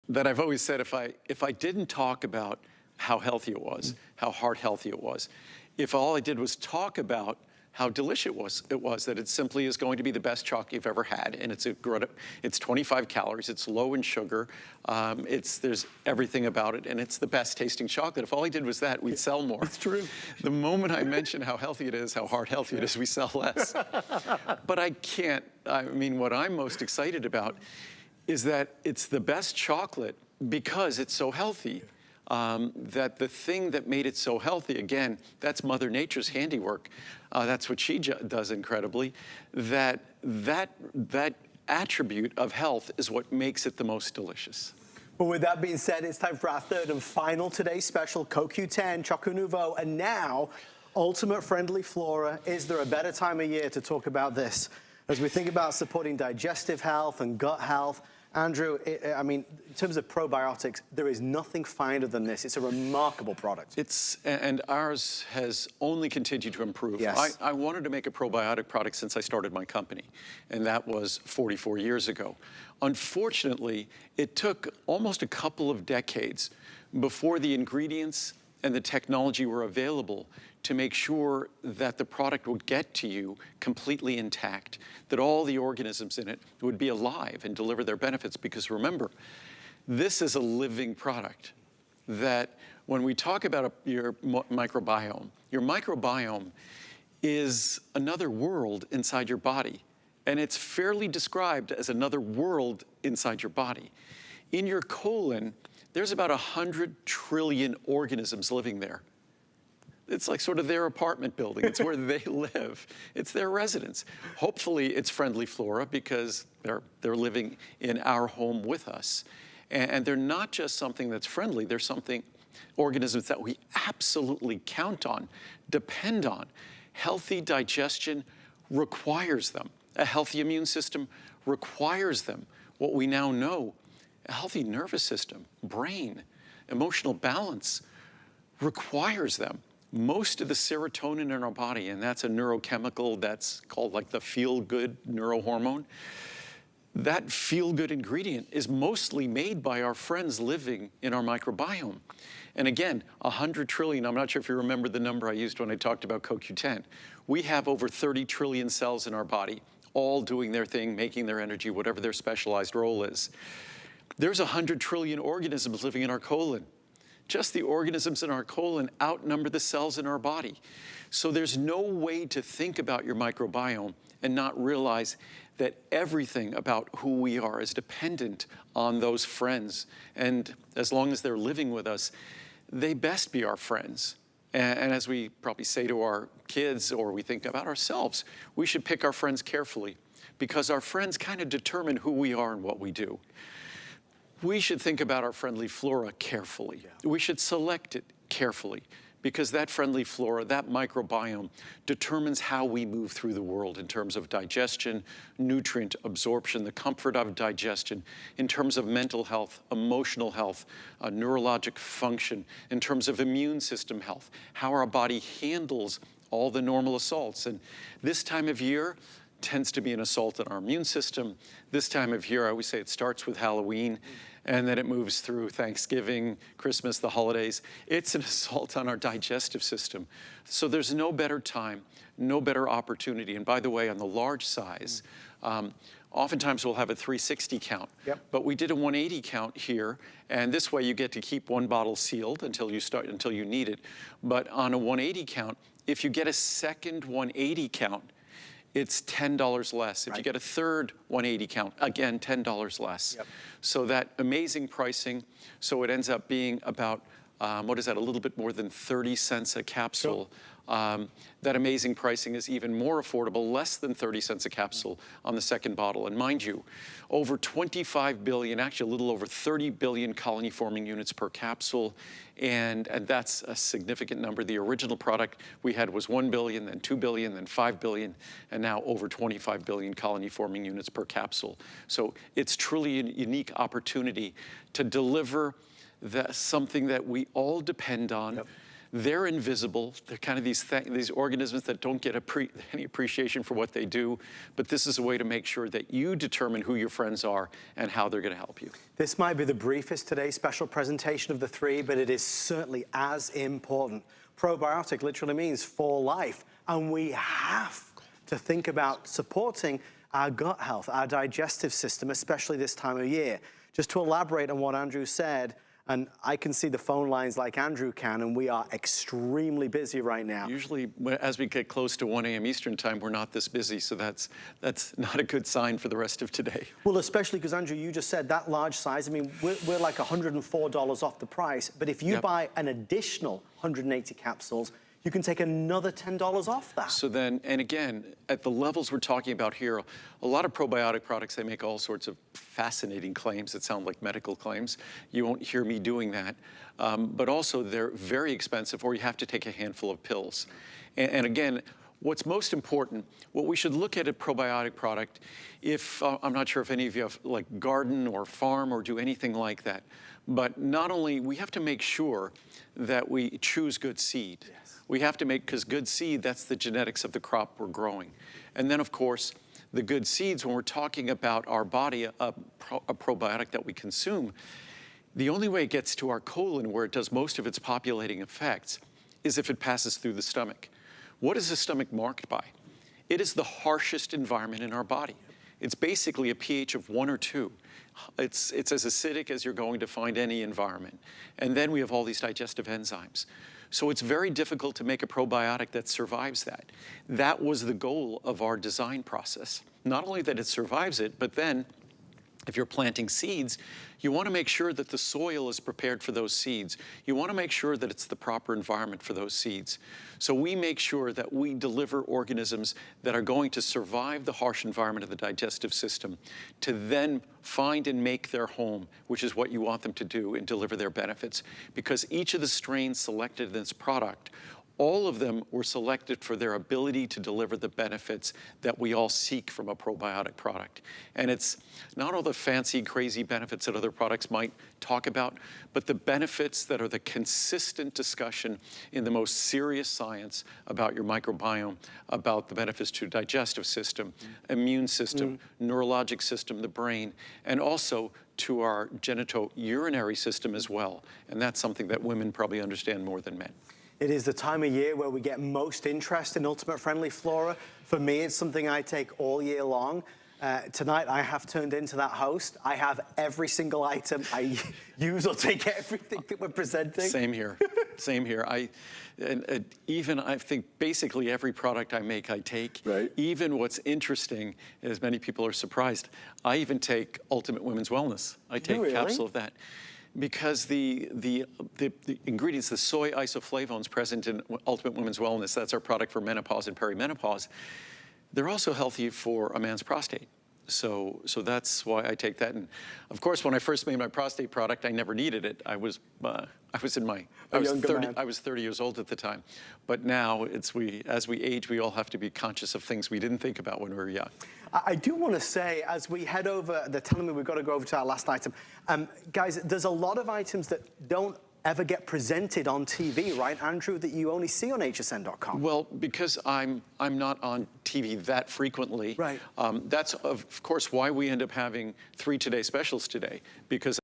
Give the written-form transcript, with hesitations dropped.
that I've always said, if I didn't talk about how healthy it was, how heart healthy it was, if all I did was talk about how delicious it was, that it simply is going to be the best chocolate you've ever had, and it's 25 calories, it's low in sugar, there's everything about it, and it's the best tasting chocolate. If all I did was that, we'd sell more. It's true. The moment I mention how healthy it is, how heart healthy it is, we sell less. But I mean, what I'm most excited about is that it's the best chocolate because it's so healthy. That the thing that made it so healthy, again, that's Mother Nature's handiwork. That's what she does incredibly. That attribute of health is what makes it the most delicious. Well, with that being said, it's time for our third and final today's special, CoQ10, Choco Nouveau, and now, Ultimate Friendly Flora. Is there a better time of year to talk about this? As we think about supporting digestive health and gut health, Andrew, I mean, in terms of probiotics, there is nothing finer than this. It's a remarkable product. And ours has only continued to improve. Yes. I wanted to make a probiotic product since I started my company, and that was 44 years ago. Unfortunately, it took almost a couple of decades before the ingredients and the technology were available to make sure that the product would get to you completely intact, that all the organisms in it would be alive and deliver their benefits. Because remember, this is a living product, that when we talk about your microbiome is another world inside your body. And it's fairly described as another world inside your body. In your colon, there's about 100 trillion organisms living there. It's like sort of their apartment building. It's where they live. It's their residence. Hopefully it's Friendly Flora because they're living in our home with us. And they're not just something that's friendly, they're organisms that we absolutely count on, depend on. Healthy digestion requires them. A healthy immune system requires them. What we now know, a healthy nervous system, brain, emotional balance requires them. Most of the serotonin in our body, and that's a neurochemical that's called like the feel-good neurohormone, that feel-good ingredient is mostly made by our friends living in our microbiome. And again, 100 trillion, I'm not sure if you remember the number I used when I talked about CoQ10. We have over 30 trillion cells in our body, all doing their thing, making their energy, whatever their specialized role is. There's 100 trillion organisms living in our colon. Just the organisms in our colon outnumber the cells in our body. So there's no way to think about your microbiome and not realize that everything about who we are is dependent on those friends. And as long as they're living with us, they best be our friends. And as we probably say to our kids, or we think about ourselves, we should pick our friends carefully because our friends kind of determine who we are and what we do. We should think about our Friendly Flora carefully. Yeah. We should select it carefully because that Friendly Flora, that microbiome, determines how we move through the world in terms of digestion, nutrient absorption, the comfort of digestion, in terms of mental health, emotional health, neurologic function, in terms of immune system health, how our body handles all the normal assaults. And this time of year tends to be an assault on our immune system. This time of year, I always say it starts with Halloween, and then it moves through Thanksgiving, Christmas, the holidays. It's an assault on our digestive system. So there's no better time, no better opportunity. And by the way, on the large size, oftentimes we'll have a 360 count, but we did a 180 count here, and this way you get to keep one bottle sealed until you need it. But on a 180 count, if you get a second 180 count, it's $10 less. If you get a third 180 count, again, $10 less. So that amazing pricing, so it ends up being about, what is that, a little bit more than 30 cents a capsule. That amazing pricing is even more affordable, less than 30 cents a capsule on the second bottle. And mind you, over 25 billion, actually a little over 30 billion colony-forming units per capsule, and that's a significant number. The original product we had was 1 billion, then 2 billion, then 5 billion, and now over 25 billion colony-forming units per capsule. So it's truly a unique opportunity to deliver something that we all depend on, They're invisible. They're kind of these organisms that don't get any appreciation for what they do. But this is a way to make sure that you determine who your friends are and how they're going to help you. This might be the briefest today's special presentation of the three, but it is certainly as important. Probiotic literally means for life, and we have to think about supporting our gut health, our digestive system, especially this time of year. Just to elaborate on what Andrew said, and I can see the phone lines like Andrew can, and we are extremely busy right now. Usually, as we get close to 1 a.m. Eastern time, we're not this busy, so that's not a good sign for the rest of today. Well, especially because, Andrew, you just said that large size. I mean, we're like $104 off the price, but if you buy an additional 180 capsules, you can take another $10 off that. So then, and again, at the levels we're talking about here, a lot of probiotic products, they make all sorts of fascinating claims that sound like medical claims. You won't hear me doing that. But also, they're very expensive, or you have to take a handful of pills. And again, what's most important, what we should look at a probiotic product, if, I'm not sure if any of you have like garden or farm or do anything like that, but not only, we have to make sure that we choose good seed. Yes. We have to because good seed, that's the genetics of the crop we're growing. And then of course, the good seeds, when we're talking about our body, a probiotic that we consume, the only way it gets to our colon, where it does most of its populating effects, is if it passes through the stomach. What is the stomach marked by? It is the harshest environment in our body. It's basically a pH of 1 or 2. It's as acidic as you're going to find any environment. And then we have all these digestive enzymes. So it's very difficult to make a probiotic that survives that. That was the goal of our design process. Not only that it survives it, but then if you're planting seeds, you want to make sure that the soil is prepared for those seeds. You want to make sure that it's the proper environment for those seeds. So we make sure that we deliver organisms that are going to survive the harsh environment of the digestive system to then find and make their home, which is what you want them to do, and deliver their benefits. Because each of the strains selected in this product, all of them were selected for their ability to deliver the benefits that we all seek from a probiotic product. And it's not all the fancy, crazy benefits that other products might talk about, but the benefits that are the consistent discussion in the most serious science about your microbiome, about the benefits to digestive system, immune system, neurologic system, the brain, and also to our genital urinary system as well. And that's something that women probably understand more than men. It is the time of year where we get most interest in Ultimate Friendly Flora. For me, it's something I take all year long. Tonight, I have turned into that host. I have every single item. I use or take everything that we're presenting. Same here. Same here. I think basically every product I make, I take. Right. Even what's interesting, as many people are surprised, I even take Ultimate Women's Wellness. I take a capsule of that. Because the ingredients, the soy isoflavones present in Ultimate Women's Wellness, that's our product for menopause and perimenopause, they're also healthy for a man's prostate. So that's why I take that. And of course, when I first made my prostate product, I never needed it. I was 30 years old at the time. But now, as we age, we all have to be conscious of things we didn't think about when we were young. I do want to say, as we head over, they're telling me we've got to go over to our last item. Guys, there's a lot of items that don't ever get presented on TV, right, Andrew, that you only see on hsn.com? Well, because I'm not on TV that frequently. Right. That's, of course, why we end up having 3 Today specials today, because